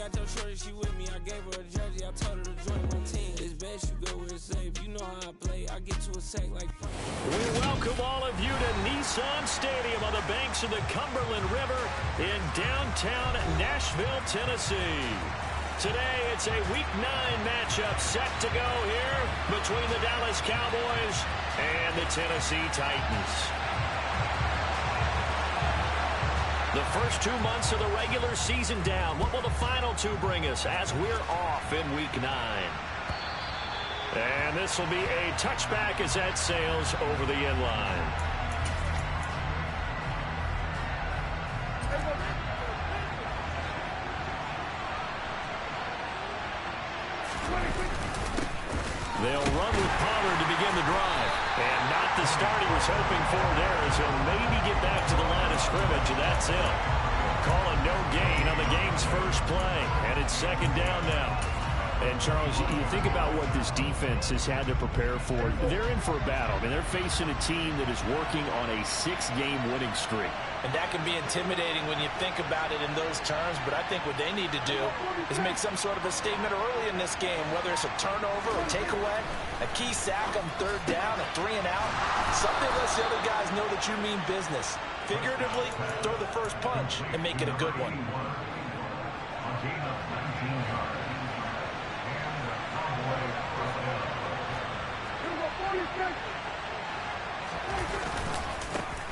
got your shorty, she with me. I gave her a jersey, I told her to join my team. It's best you go where it's safe. You know how I play, I get to a sack like We welcome all of you to Nissan Stadium on the banks of the Cumberland River in downtown Nashville, Tennessee. Today, it's a Week 9 matchup set to go here between the Dallas Cowboys and the Tennessee Titans. The first 2 months of the regular season down. What will the final two bring us as we're off in Week 9? And this will be a touchback as that sails over the end line. They'll run with Pollard to begin the drive. And not the start he was hoping for there, as he'll maybe get back to the line of scrimmage, and that's it. Call a no gain on the game's first play. And it's second down now. And, Charles, you think about what this defense has had to prepare for. They're in for a battle. I mean, they're facing a team that is working on a 6-game winning streak. And that can be intimidating when you think about it in those terms, but I think what they need to do is make some sort of a statement early in this game, whether it's a turnover or takeaway, a key sack on third down, a 3 and out, something lets the other guys know that you mean business. Figuratively, throw the first punch and make it a good one.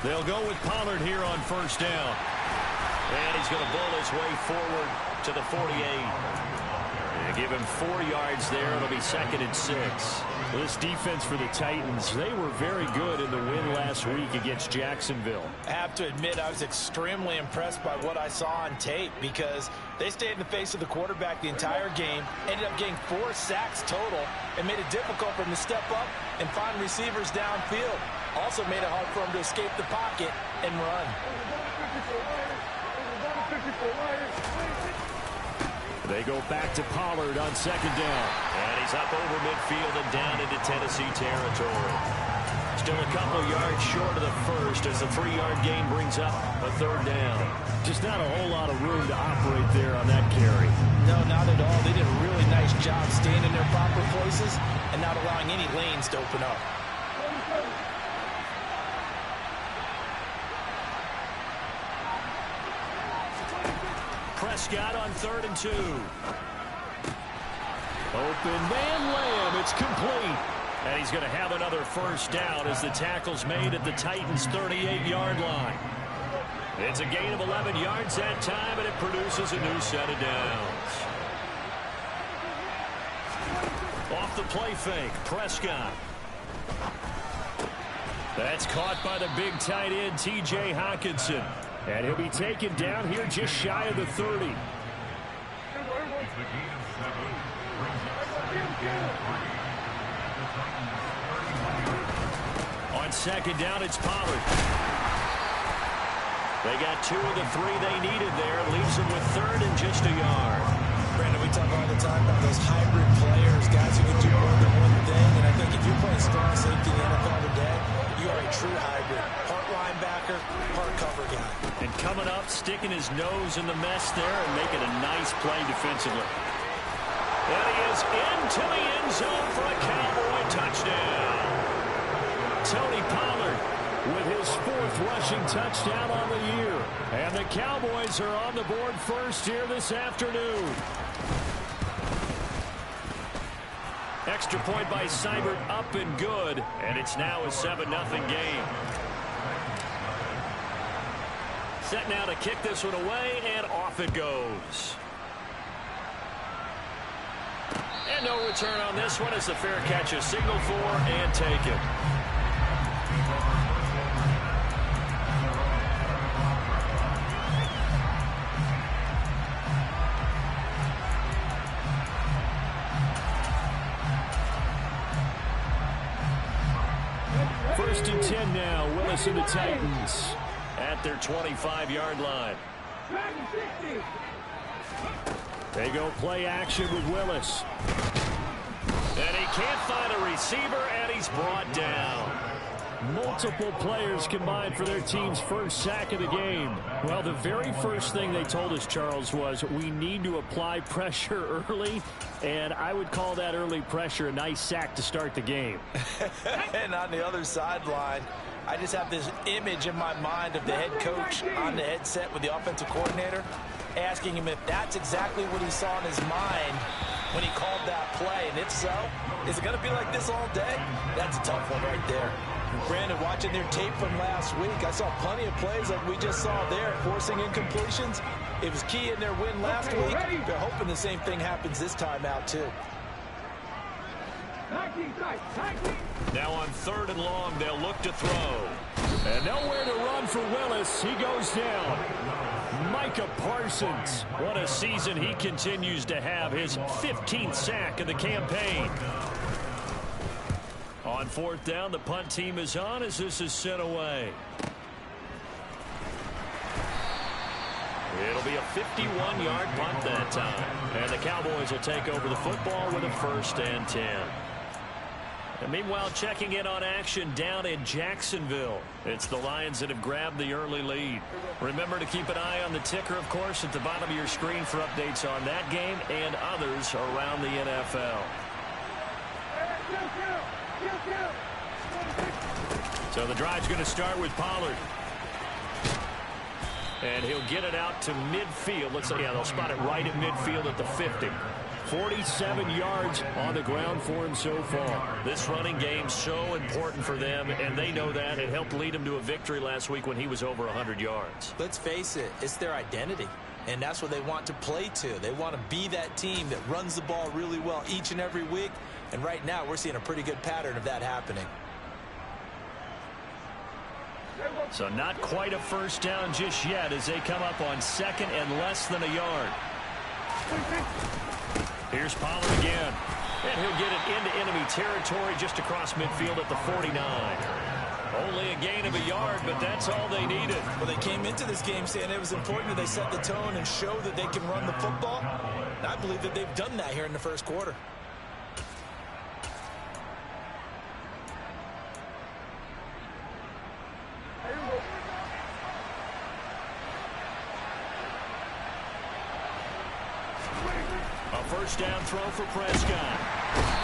They'll go with Pollard here on first down. And he's going to bull his way forward to the 48. They give him 4 yards there. It'll be 2nd and 6. Well, this defense for the Titans, they were very good in the win last week against Jacksonville. I have to admit, I was extremely impressed by what I saw on tape because they stayed in the face of the quarterback the entire game, ended up getting 4 sacks total, and made it difficult for him to step up and find receivers downfield. Also made it hard for him to escape the pocket and run. They go back to Pollard on second down. And he's up over midfield and down into Tennessee territory. Still a couple yards short of the first as the 3-yard gain brings up a third down. Just not a whole lot of room to operate there on that carry. No, not at all. They did a really nice job staying in their proper places and not allowing any lanes to open up. Prescott on 3rd and 2. Open man Lamb. It's complete. And he's going to have another first down as the tackle's made at the Titans' 38-yard line. It's a gain of 11 yards that time, and it produces a new set of downs. Off the play fake, Prescott. That's caught by the big tight end, T.J. Hockenson. And he'll be taken down here just shy of the 30. On second down, it's Pollard. They got 2 of the 3 they needed there. Leaves them with 3rd and just a yard. Brandon, we talk all the time about those hybrid players, guys who can do more than one thing. And I think if you're playing strong safety in the NFL today, you are a true hybrid. Part linebacker, part cover guy. And coming up, sticking his nose in the mess there and making a nice play defensively. And he is into the end zone for a Cowboy touchdown. Tony Pollard with his 4th rushing touchdown on the year. And the Cowboys are on the board first here this afternoon. Extra point by Seibert up and good. And it's now a 7-0 game. Set now to kick this one away, and off it goes. And no return on this one as the fair catch is signaled for and taken. First and 10 now, Willis and the Titans at their 25-yard line. They go play action with Willis. And he can't find a receiver, and he's brought down. Multiple players combined for their team's first sack of the game. Well, the very first thing they told us, Charles, was we need to apply pressure early, and I would call that early pressure a nice sack to start the game. And on the other sideline, I just have this image in my mind of the head coach on the headset with the offensive coordinator, asking him if that's exactly what he saw in his mind when he called that play. And if so, is it going to be like this all day? That's a tough one right there. Brandon, watching their tape from last week, I saw plenty of plays like we just saw there, forcing incompletions. It was key in their win last week. They're hoping the same thing happens this time out, too. Now on 3rd and long, they'll look to throw. And nowhere to run for Willis. He goes down. Micah Parsons. What a season he continues to have. His 15th sack of the campaign. On 4th down, the punt team is on as this is sent away. It'll be a 51-yard punt that time. And the Cowboys will take over the football with a 1st and 10. And meanwhile, checking in on action down in Jacksonville. It's the Lions that have grabbed the early lead. Remember to keep an eye on the ticker, of course, at the bottom of your screen for updates on that game and others around the NFL. So the drive's going to start with Pollard. And he'll get it out to midfield. Let's say, yeah, they'll spot it right at midfield at the 50. 47 yards on the ground for him so far. This running game so important for them, and they know that. It helped lead him to a victory last week when he was over 100 yards. Let's face it, it's their identity, and that's what they want to play to. They want to be that team that runs the ball really well each and every week, and right now we're seeing a pretty good pattern of that happening. So not quite a first down just yet as they come up on 2nd and less than a yard. Here's Pollard again. And he'll get it into enemy territory just across midfield at the 49. Only a gain of a yard, but that's all they needed. Well, they came into this game saying it was important that they set the tone and show that they can run the football. And I believe that they've done that here in the first quarter. First down throw for Prescott.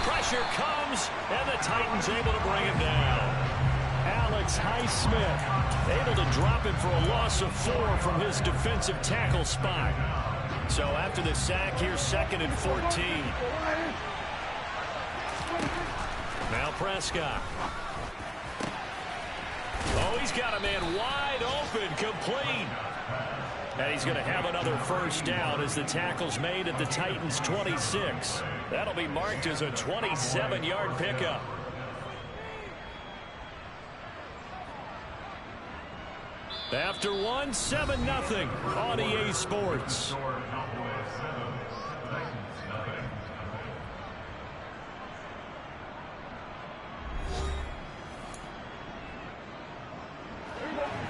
Pressure comes, and the Titans able to bring him down. Alex Highsmith able to drop him for a loss of 4 from his defensive tackle spot. So after the sack, here's 2nd and 14. Now Prescott. Oh, he's got a man wide open, complete. And he's going to have another first down as the tackle's made at the Titans' 26. That'll be marked as a 27-yard pickup. After one, 7-0 on EA Sports.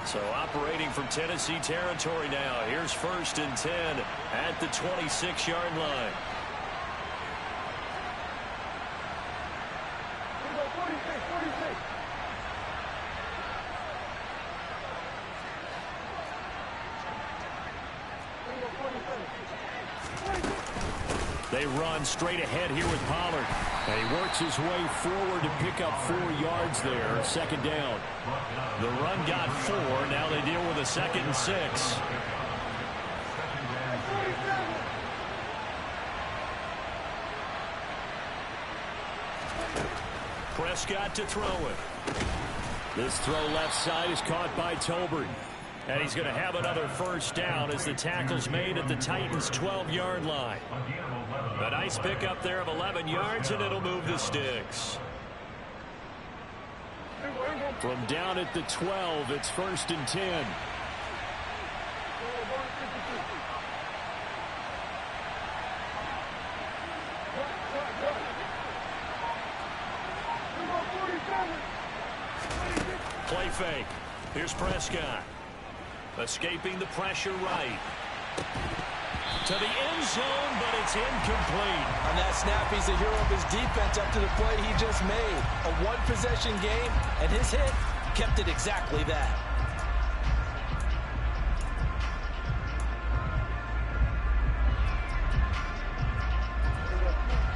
So operating from Tennessee territory now. Here's 1st and 10 at the 26-yard line. They run straight ahead here with Pollard. And he works his way forward to pick up 4 yards there. 2nd down. The run got 4. Now they deal with a 2nd and 6. Prescott to throw it. This throw left side is caught by Tolbert. And he's going to have another first down as the tackle's made at the Titans' 12-yard line. A nice pickup there of 11 yards, and it'll move the sticks. From down at the 12, it's 1st and 10. Play fake. Here's Prescott. Escaping the pressure right. To the end zone, but it's incomplete. On that snap, he's the hero of his defense up to the play he just made. A one-possession game, and his hit kept it exactly that.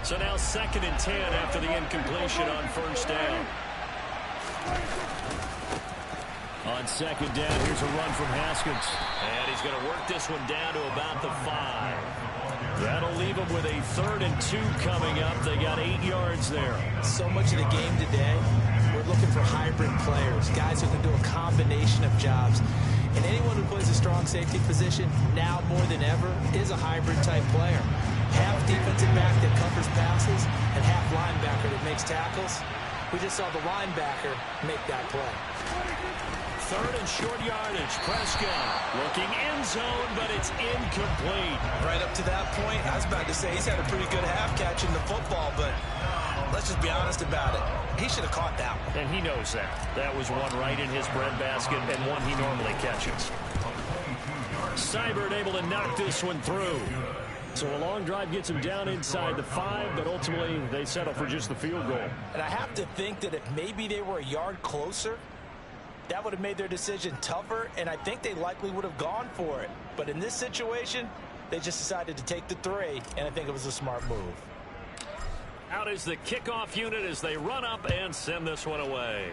So now 2nd and 10 after the incompletion on first down. On 2nd down, here's a run from Haskins. And he's going to work this one down to about the 5. That'll leave them with a 3rd and 2 coming up. They got 8 yards there. So much of the game today, we're looking for hybrid players, guys who can do a combination of jobs. And anyone who plays a strong safety position, now more than ever, is a hybrid type player. Half defensive back that covers passes and half linebacker that makes tackles. We just saw the linebacker make that play. 3rd and short yardage. Prescott looking end zone, but it's incomplete. Right up to that point, I was about to say he's had a pretty good half catching the football, but let's just be honest about it. He should have caught that one. And he knows that. That was one right in his breadbasket and one he normally catches. Seibert able to knock this one through. So a long drive gets him down inside the 5, but ultimately they settle for just the field goal. And I have to think that if maybe they were a yard closer, that would have made their decision tougher, and I think they likely would have gone for it. But in this situation, they just decided to take the 3, and I think it was a smart move. Out is the kickoff unit as they run up and send this one away.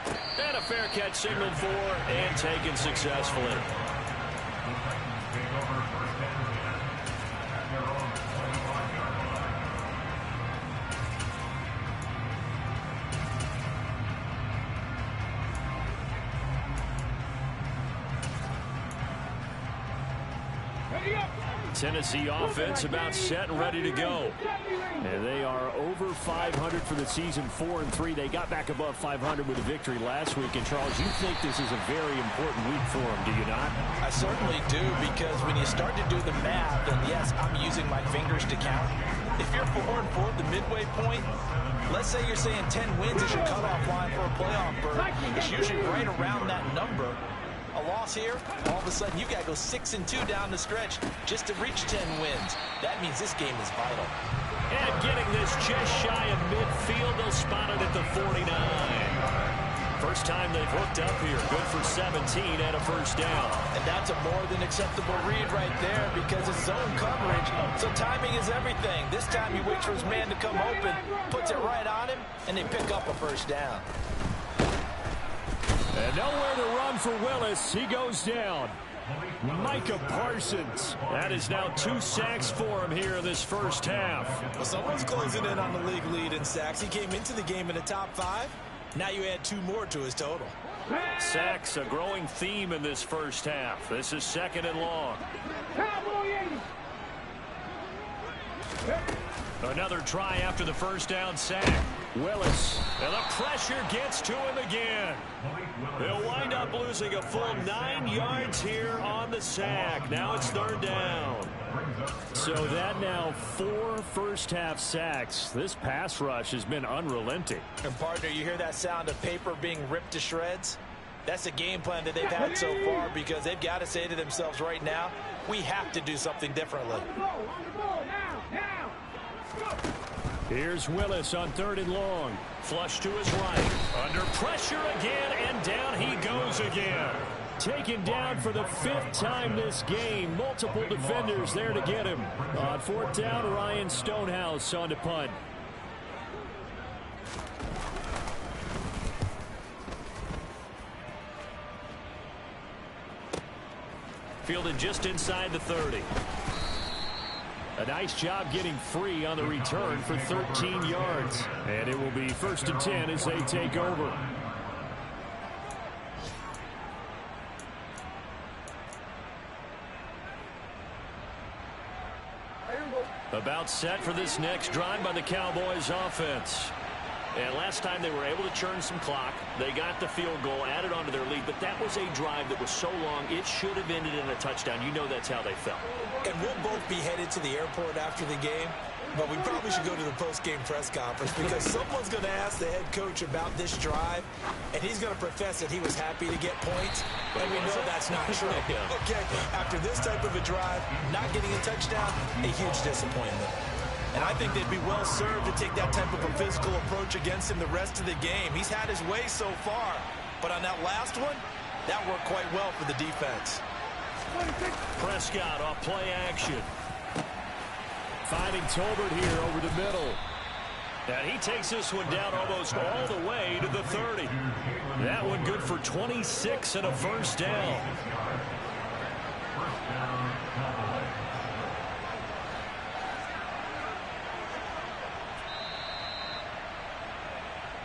And a fair catch signaled for and taken successfully. Tennessee offense about set and ready to go. And they are over 500 for the season, 4-3. They got back above 500 with a victory last week. And, Charles, you think this is a very important week for them, do you not? I certainly do, because when you start to do the math, and yes, I'm using my fingers to count. If you're 4-4 at the midway point, let's say you're saying 10 wins is your cutoff line for a playoff berth. It's usually right around that number. A loss here, all of a sudden you got to go 6-2 down the stretch just to reach 10 wins. That means this game is vital. And getting this just shy of midfield, they'll spot it at the 49. First time they've hooked up here. Good for 17 and a first down. And that's a more than acceptable read right there because it's zone coverage. So timing is everything. This time he waits for his man to come open, puts it right on him, and they pick up a first down. And nowhere to run for Willis. He goes down. Micah Parsons. That is now 2 sacks for him here in this first half. Well, someone's closing in on the league lead in sacks. He came into the game in the top 5. Now you add 2 more to his total. Sacks, a growing theme in this first half. This is 2nd and long. Another try after the first down sack. Willis, and the pressure gets to him again. They'll wind up losing a full 9 yards here on the sack. Now it's 3rd down. So that now 4 first-half sacks. This pass rush has been unrelenting. And, partner, you hear that sound of paper being ripped to shreds? That's the game plan that they've had so far because they've got to say to themselves right now, we have to do something differently. Here's Willis on 3rd and long. Flush to his right. Under pressure again, and down he goes again. Taken down for the 5th time this game. Multiple defenders there to get him. On 4th down, Ryan Stonehouse on to punt. Fielded just inside the 30. A nice job getting free on the return for 13 yards. And it will be 1st and 10 as they take over. About set for this next drive by the Cowboys offense. And last time they were able to churn some clock. They got the field goal, added on to their lead. But that was a drive that was so long, it should have ended in a touchdown. You know that's how they felt. And we'll both be headed to the airport after the game. But we probably should go to the post-game press conference because someone's going to ask the head coach about this drive, and he's going to profess that he was happy to get points, and we know that's not true. Okay, after this type of a drive, not getting a touchdown, a huge disappointment. And I think they'd be well served to take that type of a physical approach against him the rest of the game. He's had his way so far, but on that last one, that worked quite well for the defense. Prescott off play action. Finding Tolbert here over the middle. And he takes this one down almost all the way to the 30. That one good for 26 and a first down.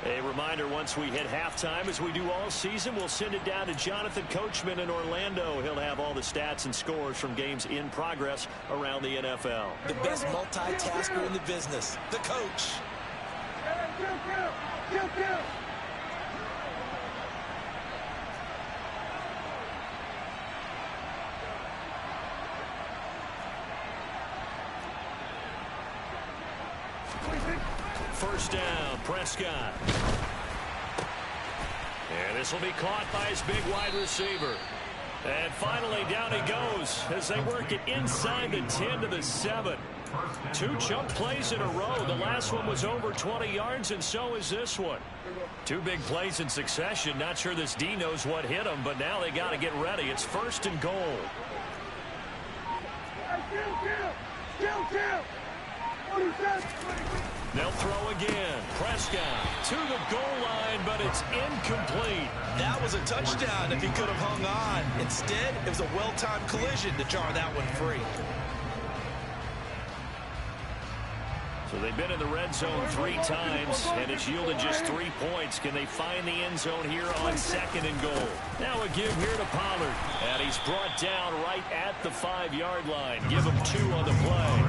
A reminder, once we hit halftime, as we do all season, we'll send it down to Jonathan Coachman in Orlando. He'll have all the stats and scores from games in progress around the NFL. The best multitasker in the business, the coach. First down, Prescott. And this will be caught by his big wide receiver. And finally, down he goes as they work it inside the 10 to the 7. 2 chunk plays in a row. The last one was over 20 yards, and so is this one. 2 big plays in succession. Not sure this D knows what hit him, but now they got to get ready. It's first and goal. They'll throw again. Prescott to the goal line, but it's incomplete. That was a touchdown if he could have hung on. Instead, it was a well-timed collision to jar that one free. So they've been in the red zone 3 times, and it's yielded just 3 points. Can they find the end zone here on second and goal? Now a give here to Pollard. And he's brought down right at the 5-yard line. Give him 2 on the play.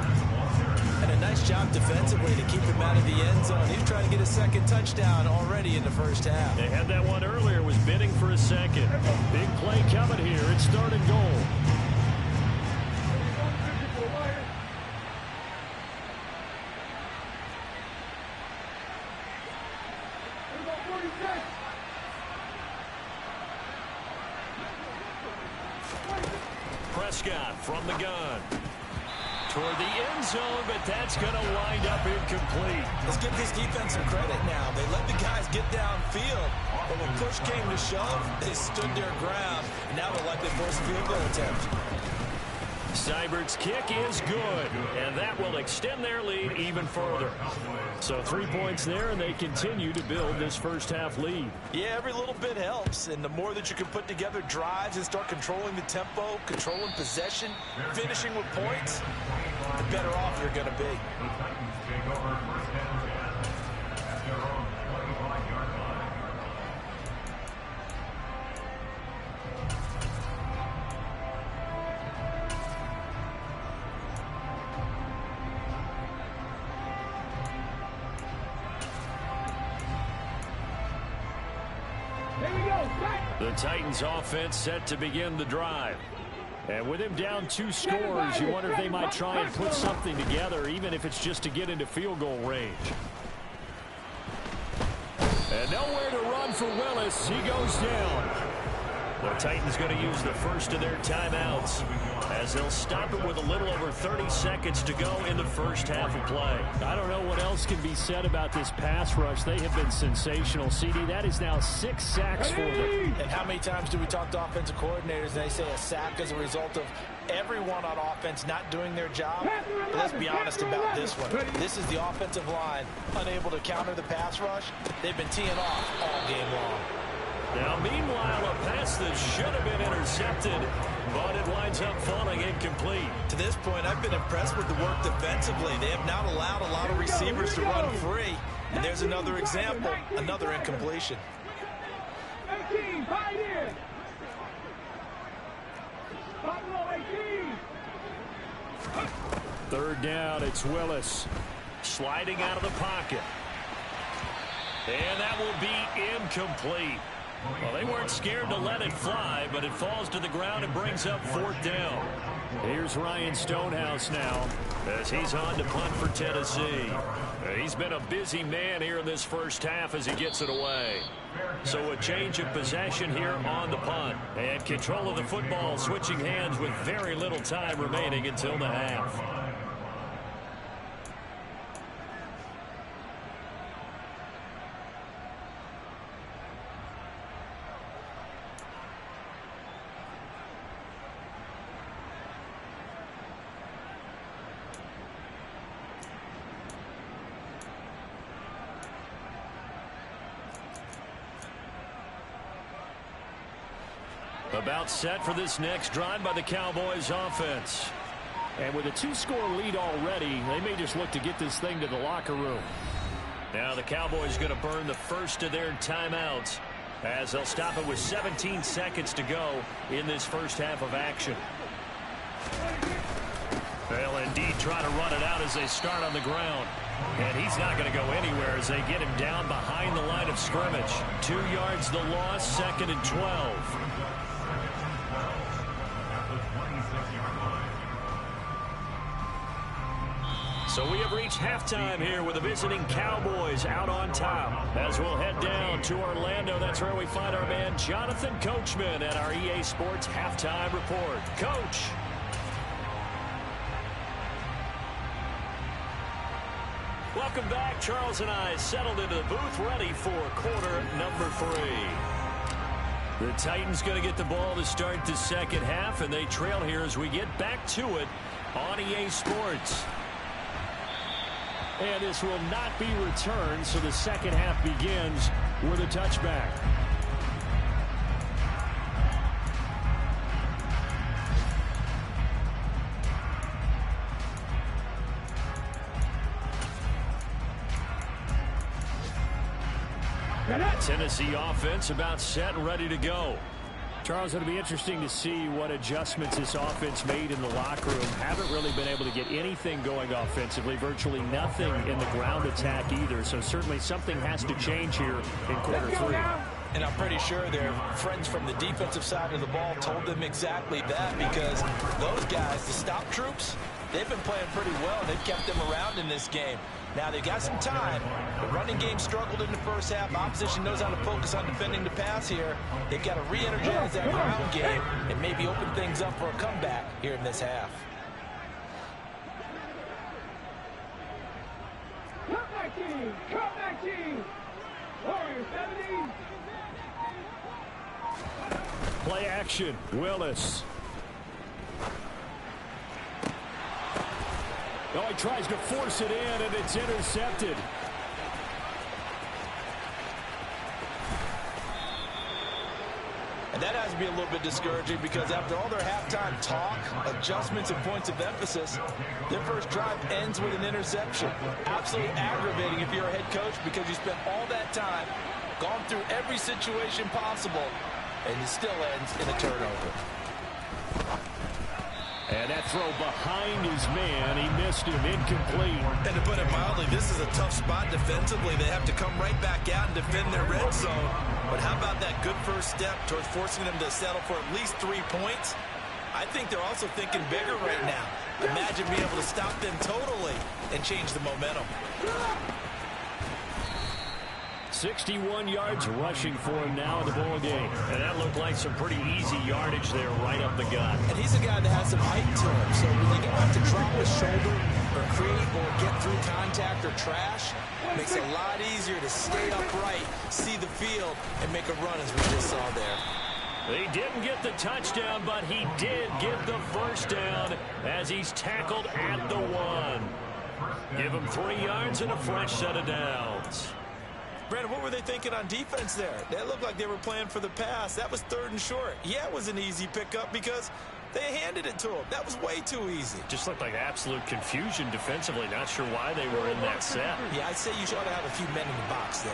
And a nice job defensively to keep him out of the end zone. He's trying to get a second touchdown already in the first half. They had that one earlier, was bidding for a second. Big play coming here. It's third and goal. Prescott from the gun. Toward the end zone, but that's going to wind up incomplete. Let's give this defense some credit now. They let the guys get downfield, but when push came to shove, they stood their ground. And now they're likely to force a field goal attempt. Seibert's kick is good, and that will extend their lead even further. So 3 points there, and they continue to build this first half lead. Yeah, every little bit helps, and the more that you can put together drives and start controlling the tempo, controlling possession, finishing with points, the better off you're going to be. The Titans offense set to begin the drive. And with him down 2 scores, you wonder if they might try and put something together, even if it's just to get into field goal range. And nowhere to run for Willis. He goes down. The Titans going to use the first of their timeouts as they'll stop it with a little over 30 seconds to go in the first half of play. I don't know what else can be said about this pass rush. They have been sensational, CD. That is now 6 sacks for them. And how many times do we talk to offensive coordinators and they say a sack as a result of everyone on offense not doing their job? But let's be honest about this one. This is the offensive line unable to counter the pass rush. They've been teeing off all game long. Now, meanwhile, a pass that should have been intercepted, but it winds up falling incomplete. To this point, I've been impressed with the work defensively. They have not allowed a lot of receivers to run free. And there's another example, another incompletion. 18, fight in. 18. Third down, it's Willis. Sliding out of the pocket. And that will be incomplete. Well, they weren't scared to let it fly, but it falls to the ground and brings up 4th down. Here's Ryan Stonehouse now as he's on to punt for Tennessee. He's been a busy man here in this first half as he gets it away. So a change of possession here on the punt. And control of the football switching hands with very little time remaining until the half. About set for this next drive by the Cowboys offense. And with a 2-score lead already, they may just look to get this thing to the locker room. Now the Cowboys going to burn the first of their timeouts as they'll stop it with 17 seconds to go in this first half of action. They'll indeed try to run it out as they start on the ground. And he's not going to go anywhere as they get him down behind the line of scrimmage. 2 yards the loss, 2nd and 12. So we have reached halftime here with the visiting Cowboys out on top. As we'll head down to Orlando, that's where we find our man Jonathan Coachman at our EA Sports Halftime Report. Coach. Welcome back. Charles and I settled into the booth ready for quarter number 3. The Titans going to get the ball to start the second half, and they trail here as we get back to it on EA Sports. And this will not be returned, so the second half begins with a touchback. Tennessee offense about set and ready to go. Charles, it'll be interesting to see what adjustments this offense made in the locker room. Haven't really been able to get anything going offensively, virtually nothing in the ground attack either. So certainly something has to change here in quarter 3. And I'm pretty sure their friends from the defensive side of the ball told them exactly that, because those guys, the stop troops, they've been playing pretty well. They've kept them around in this game. Now, they've got some time. The running game struggled in the first half. Opposition knows how to focus on defending the pass here. They've got to re-energize that ground game and maybe open things up for a comeback here in this half. Comeback team! Comeback team! Warriors 70! Play action. Willis. Oh, he tries to force it in, and it's intercepted. And that has to be a little bit discouraging, because after all their halftime talk, adjustments, and points of emphasis, their first drive ends with an interception. Absolutely aggravating if you're a head coach, because you spent all that time, gone through every situation possible, and it still ends in a turnover. And that throw behind his man, he missed him, incomplete. And to put it mildly, this is a tough spot defensively. They have to come right back out and defend their red zone. But how about that good first step towards forcing them to settle for at least 3 points? I think they're also thinking bigger right now. Imagine being able to stop them totally and change the momentum. 61 yards rushing for him now in the ball game. And that looked like some pretty easy yardage there right up the gut. And he's a guy that has some height to him. So when you don't have to drop his shoulder or create or get through contact or trash, it makes it a lot easier to stay upright, see the field, and make a run as we just saw there. He didn't get the touchdown, but he did get the first down as he's tackled at the 1. Give him 3 yards and a fresh set of downs. Brandon, what were they thinking on defense there? They looked like they were playing for the pass. That was 3rd and short. Yeah, it was an easy pickup because they handed it to him. That was way too easy. Just looked like absolute confusion defensively. Not sure why they were in that set. Yeah, I'd say you ought to have a few men in the box there.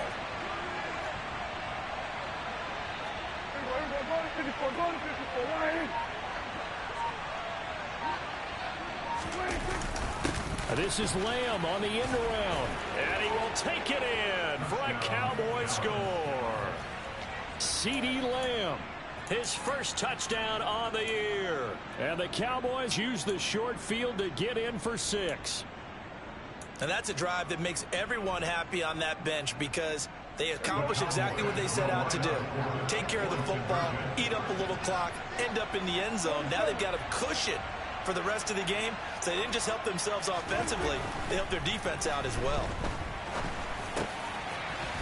This is Lamb on the end around, and he will take it in for a Cowboy score. CeeDee Lamb, his first touchdown on the year. And the Cowboys use the short field to get in for 6. And that's a drive that makes everyone happy on that bench, because they accomplish exactly what they set out to do. Take care of the football, eat up a little clock, end up in the end zone. Now they've got a cushion for the rest of the game, so they didn't just help themselves offensively, they helped their defense out as well.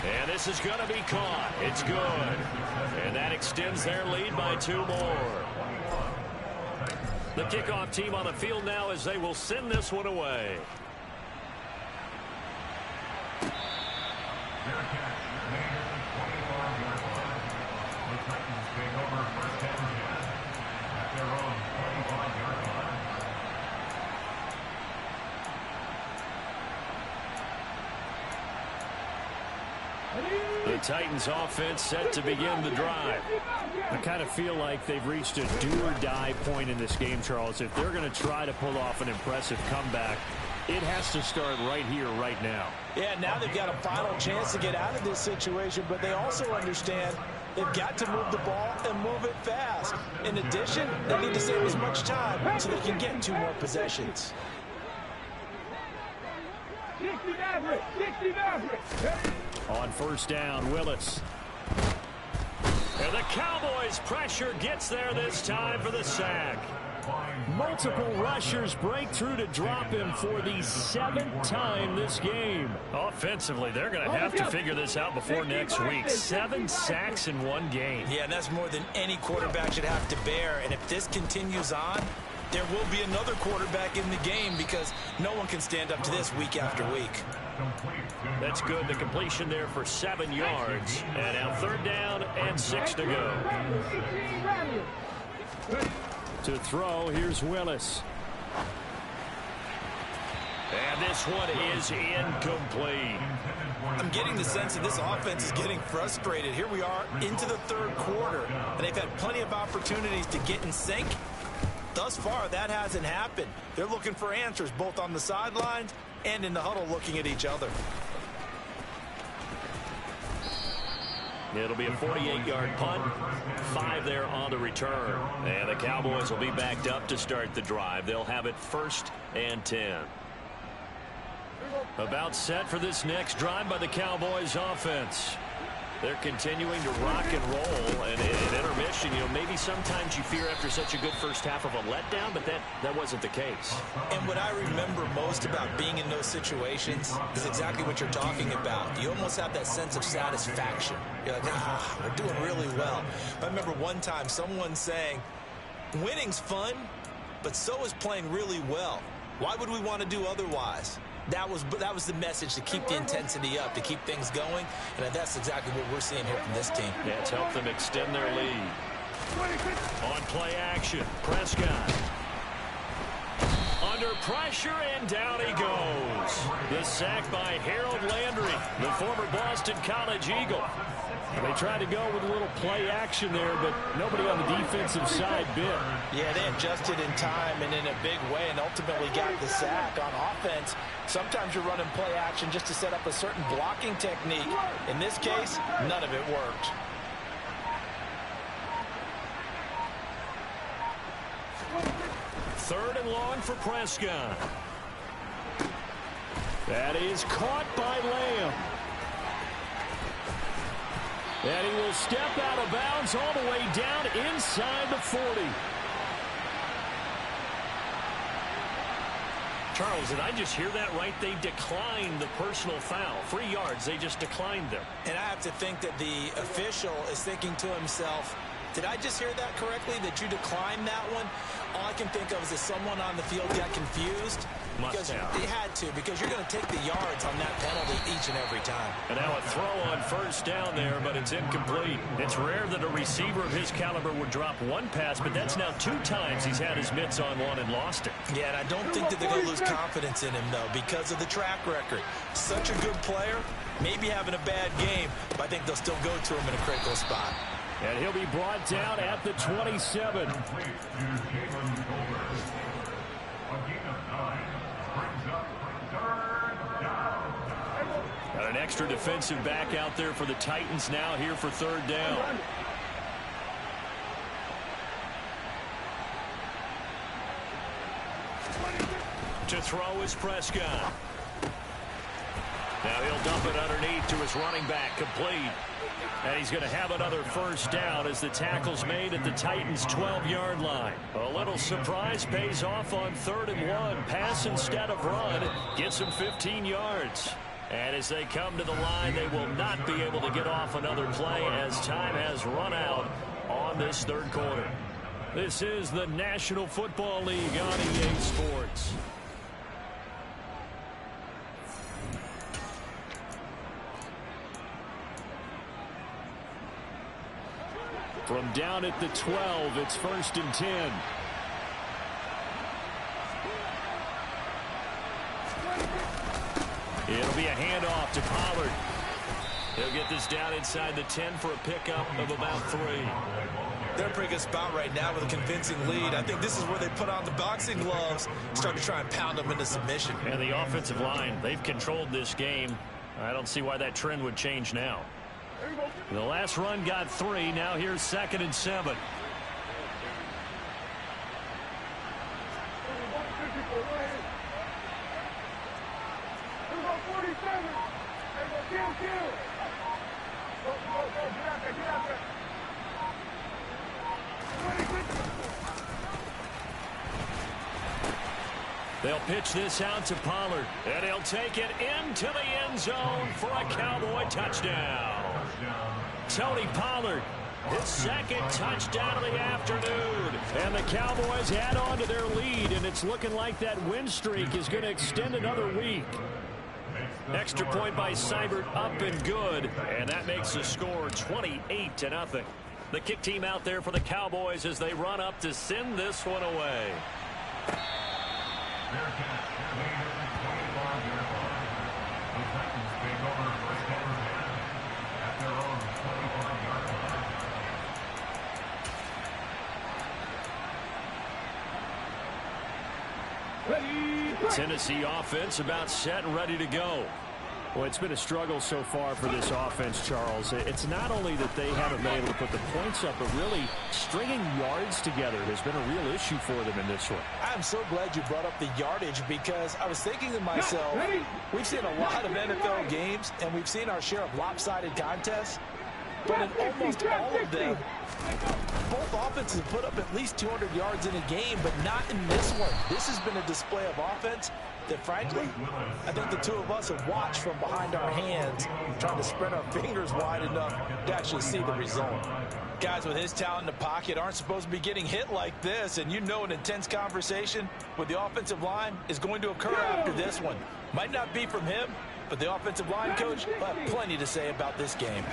And this is going to be caught. It's good. And that extends their lead by 2 more. The kickoff team on the field now as they will send this one away. Titans offense set to begin the drive. I kind of feel like they've reached a do-or-die point in this game, Charles. If they're going to try to pull off an impressive comeback, it has to start right here, right now. Yeah, now they've got a final chance to get out of this situation, but they also understand they've got to move the ball and move it fast. In addition, they need to save as much time so they can get 2 more possessions. 60 Maverick! 60 Maverick! On first down, Willis. And the Cowboys' pressure gets there this time for the sack. Multiple rushers break through to drop him for the 7th time this game. Offensively, they're going to have to figure this out before next week. 7 sacks in one game. Yeah, and that's more than any quarterback should have to bear. And if this continues on, there will be another quarterback in the game because no one can stand up to this week after week. That's good. The completion there for 7 yards. And now 3rd down and 6 to go. To throw, here's Willis. And this one is incomplete. I'm getting the sense that this offense is getting frustrated. Here we are into the 3rd quarter, and they've had plenty of opportunities to get in sync. Thus far, that hasn't happened. They're looking for answers both on the sidelines and in the huddle looking at each other. It'll be a 48-yard punt, 5 there on the return. And the Cowboys will be backed up to start the drive. They'll have it 1st and 10. About set for this next drive by the Cowboys offense. They're continuing to rock and roll, and in intermission, you know, maybe sometimes you fear after such a good first half of a letdown, but that wasn't the case. And what I remember most about being in those situations is exactly what you're talking about. You almost have that sense of satisfaction. You're like, we're doing really well. I remember one time someone saying, winning's fun, but so is playing really well. Why would we want to do otherwise? That was the message, to keep the intensity up, to keep things going, and that's exactly what we're seeing here from this team. Yeah, it's helped them extend their lead. On play action, Prescott. Under pressure, and down he goes. The sack by Harold Landry, the former Boston College Eagle. They tried to go with a little play action there, but nobody on the defensive side bit. Yeah, they adjusted in time and in a big way and ultimately got the sack. On offense, sometimes you're running play action just to set up a certain blocking technique. In this case, none of it worked. Third and long for Prescott. That is caught by Lamb. And he will step out of bounds all the way down inside the 40. Charles, did I just hear that right? They declined the personal foul. 3 yards, they just declined them. And I have to think that the official is thinking to himself, did I just hear that correctly, that you declined that one? All I can think of is that someone on the field got confused. Because they had to, because you're going to take the yards on that penalty each and every time. And now a throw on first down there, but it's incomplete. It's rare that a receiver of his caliber would drop one pass, but that's now 2 times he's had his mitts on one and lost it. Yeah, and I don't think that they're going to lose confidence in him, though, because of the track record. Such a good player, maybe having a bad game, but I think they'll still go to him in a critical spot. And he'll be brought down at the 27. Got an extra defensive back out there for the Titans now here for 3rd down. To throw is Prescott. Now he'll dump it underneath to his running back, complete. And he's going to have another first down as the tackle's made at the Titans' 12-yard line. A little surprise pays off on 3rd and 1. Pass instead of run. Gets him 15 yards. And as they come to the line, they will not be able to get off another play as time has run out on this 3rd quarter. This is the National Football League on EA Sports. From down at the 12, it's 1st and 10. It'll be a handoff to Pollard. He'll get this down inside the 10 for a pickup of about 3. They're in a pretty good spot right now with a convincing lead. I think this is where they put on the boxing gloves, start to try and pound them into submission. And the offensive line, they've controlled this game. I don't see why that trend would change now. The last run got 3. Now here's 2nd and 7. They'll pitch this out to Pollard, and he'll take it into the end zone for a Cowboy touchdown. Tony Pollard, his 2nd touchdown of the afternoon. And the Cowboys add on to their lead, and it's looking like that win streak is going to extend another week. Extra point by Seibert, up and good, and that makes the score 28-0. The kick team out there for the Cowboys as they run up to send this one away. Tennessee offense about set and ready to go. Well, it's been a struggle so far for this offense, Charles. It's not only that they haven't been able to put the points up, but really stringing yards together has been a real issue for them in this one. I'm so glad you brought up the yardage, because I was thinking to myself, we've seen a lot of NFL games, and we've seen our share of lopsided contests, but in almost all of them, both offenses put up at least 200 yards in a game, but not in this one. This has been a display of offense that, frankly, I think the two of us have watched from behind our hands, trying to spread our fingers wide enough to actually see the result. Guys with his talent in the pocket aren't supposed to be getting hit like this, and you know an intense conversation with the offensive line is going to occur after this one. Might not be from him, but the offensive line coach will have plenty to say about this game.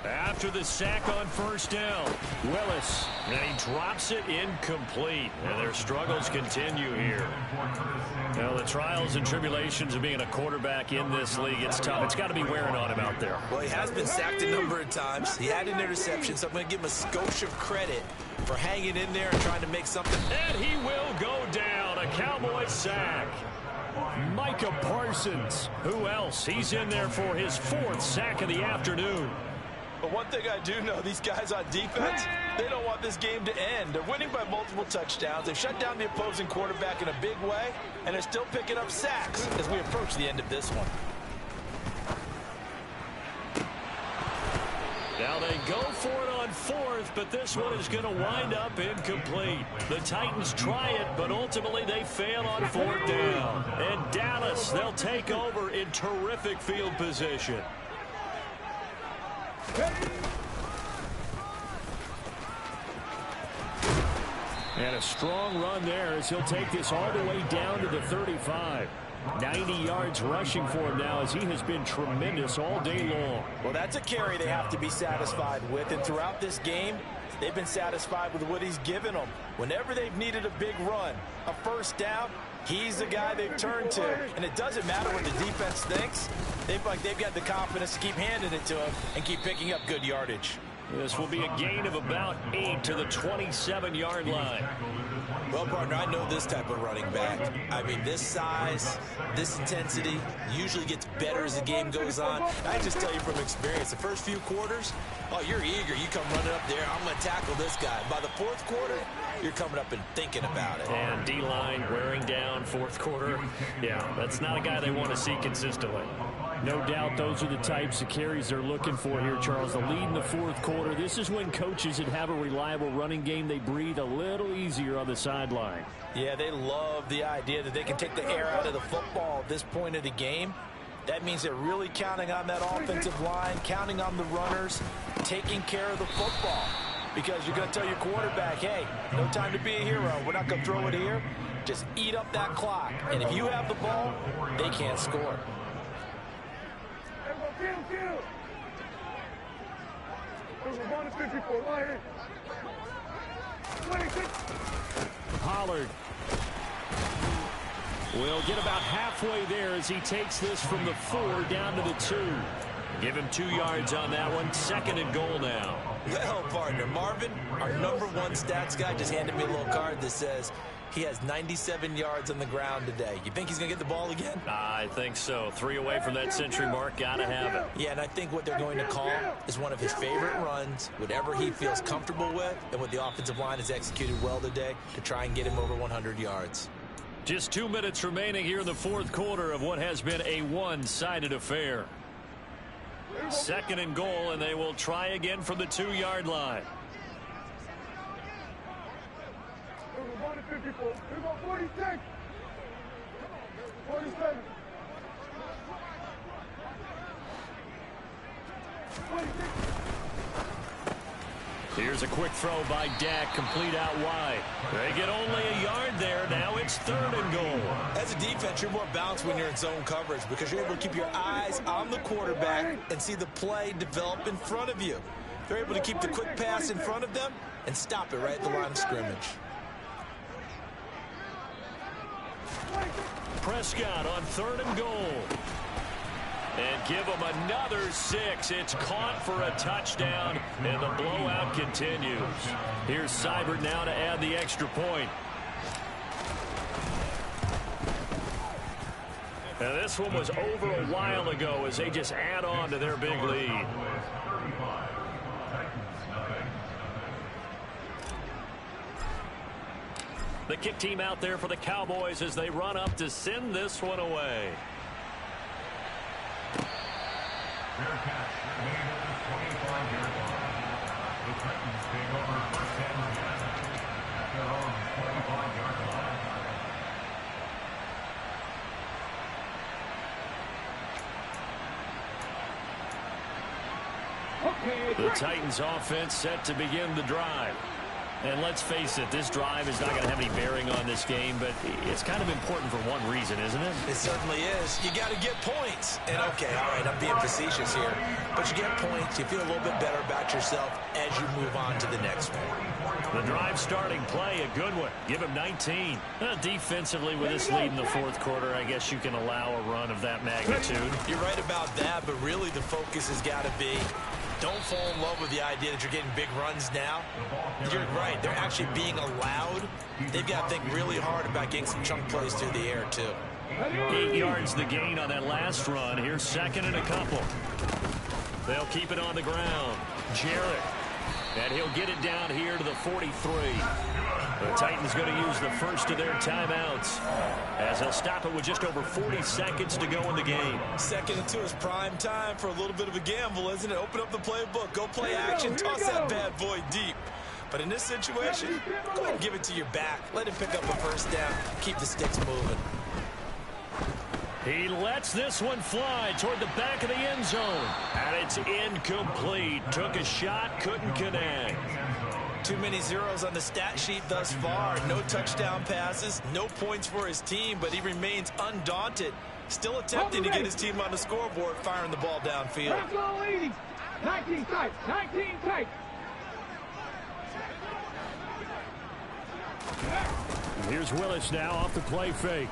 After the sack on 1st down, Willis, and he drops it incomplete. And their struggles continue here. Now, the trials and tribulations of being a quarterback in this league, it's tough. It's got to be wearing on him out there. Well, he has been sacked a number of times. He had an interception, so I'm going to give him a skosh of credit for hanging in there and trying to make something. And he will go down. A Cowboy sack. Micah Parsons. Who else? He's in there for his 4th sack of the afternoon. But one thing I do know, these guys on defense, they don't want this game to end. They're winning by multiple touchdowns. They've shut down the opposing quarterback in a big way, and they're still picking up sacks as we approach the end of this one. Now they go for it on 4th, but this one is going to wind up incomplete. The Titans try it, but ultimately they fail on 4th down. And Dallas, they'll take over in terrific field position. And a strong run there as he'll take this all the way down to the 35. 90 yards rushing for him now as he has been tremendous all day long. Well, that's a carry they have to be satisfied with. And throughout this game, they've been satisfied with what he's given them. Whenever they've needed a big run, a 1st down, he's the guy they've turned to. And it doesn't matter what the defense thinks. They've got the confidence to keep handing it to him and keep picking up good yardage. This will be a gain of about 8 to the 27-yard line. Well, partner, I know this type of running back. I mean, this size, this intensity usually gets better as the game goes on. I just tell you from experience, the first few quarters, oh, you're eager. You come running up there, I'm going to tackle this guy. By the 4th quarter, you're coming up and thinking about it. And D-line wearing down 4th quarter. Yeah, that's not a guy they want to see consistently. No doubt those are the types of carries they're looking for here, Charles. The lead in the 4th quarter. This is when coaches that have a reliable running game, they breathe a little easier on the sideline. Yeah, they love the idea that they can take the air out of the football at this point of the game. That means they're really counting on that offensive line, counting on the runners, taking care of the football. Because you're going to tell your quarterback, hey, no time to be a hero. We're not going to throw it here. Just eat up that clock. And if you have the ball, they can't score. Pollard will get about halfway there as he takes this from the 4 down to the 2. Give him 2 yards on that one. 2nd and goal now. Well, partner, Marvin, our #1 stats guy, just handed me a little card that says he has 97 yards on the ground today. You think he's going to get the ball again? I think so. 3 away from that century mark. Got to have it. Yeah, and I think what they're going to call is one of his favorite runs, whatever he feels comfortable with, and what the offensive line has executed well today to try and get him over 100 yards. Just 2 minutes remaining here in the 4th quarter of what has been a one-sided affair. 2nd and goal, and they will try again from the 2-yard line. 46. 47. 26. Here's a quick throw by Dak, complete out wide. They get only a yard there. Now it's 3rd and goal. As a defense, you're more balanced when you're in zone coverage because you're able to keep your eyes on the quarterback and see the play develop in front of you. They're able to keep the quick pass in front of them and stop it right at the line of scrimmage. Prescott on 3rd and goal. And give him another 6. It's caught for a touchdown, and the blowout continues. Here's Seibert now to add the extra point. Now this one was over a while ago as they just add on to their big lead. The kick team out there for the Cowboys as they run up to send this one away. The Titans offense set to begin the drive. And let's face it, this drive is not going to have any bearing on this game, but it's kind of important for one reason, isn't it? It certainly is. You got to get points. And, okay, all right, I'm being facetious here. But you get points, you feel a little bit better about yourself as you move on to the next one. The drive starting play, a good one. Give him 19. Defensively, with this lead in the 4th quarter, I guess you can allow a run of that magnitude. You're right about that, but really the focus has got to be don't fall in love with the idea that you're getting big runs now. You're right. They're actually being allowed. They've got to think really hard about getting some chunk plays through the air, too. 8 yards the gain on that last run. Here's 2nd and a couple. They'll keep it on the ground. Jarrett. And he'll get it down here to the 43. The Titans going to use the first of their timeouts as they'll stop it with just over 40 seconds to go in the game. 2nd and 2 is prime time for a little bit of a gamble, isn't it? Open up the playbook, go play action, toss that bad boy deep. But in this situation, go ahead and give it to your back. Let him pick up a first down. Keep the sticks moving. He lets this one fly toward the back of the end zone. And it's incomplete. Took a shot, couldn't connect. Too many zeros on the stat sheet thus far. No touchdown passes, no points for his team, but he remains undaunted. Still attempting to get his team on the scoreboard, firing the ball downfield. 19 tight, 19 tight. Here's Willis now off the play fake.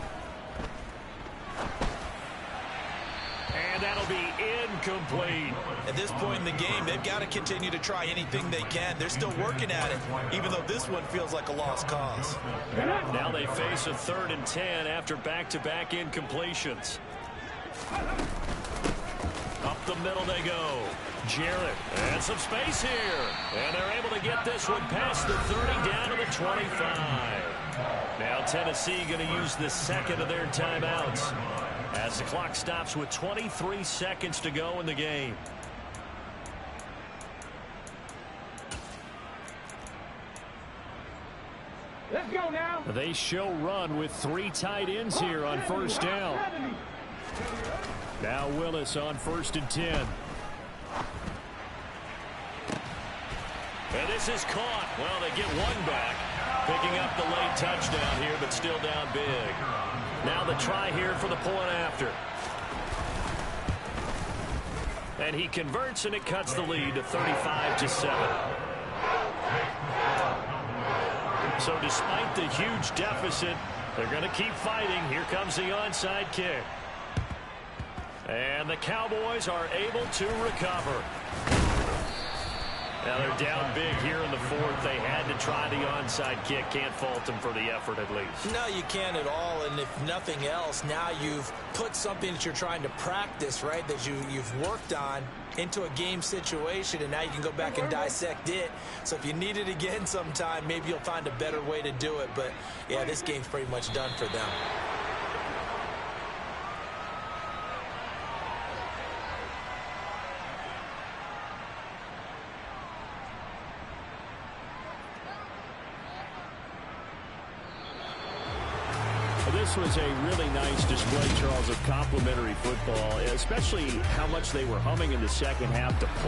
And that'll be incomplete. At this point in the game, they've got to continue to try anything they can. They're still working at it, even though this one feels like a lost cause. Now they face a 3rd and 10 after back-to-back incompletions. Up the middle they go. Jarrett, and some space here. And they're able to get this one past the 30 down to the 25. Now Tennessee going to use the 2nd of their timeouts as the clock stops with 23 seconds to go in the game. Let's go now. They show run with 3 tight ends here on 1st down. Now Willis on 1st and 10. And this is caught. Well, they get one back. Picking up the late touchdown here, but still down big. Now the try here for the point after. And he converts, and it cuts the lead to 35-7. So despite the huge deficit, they're going to keep fighting. Here comes the onside kick. And the Cowboys are able to recover. Now they're down big here in the fourth. They had to try the onside kick. Can't fault them for the effort at least. No, you can't at all. And if nothing else, now you've put something that you're trying to practice, right, that you've worked on into a game situation, and now you can go back and dissect it. So if you need it again sometime, maybe you'll find a better way to do it. But, yeah, this game's pretty much done for them. This was a really nice display, Charles, of complimentary football, especially how much they were humming in the second half to pull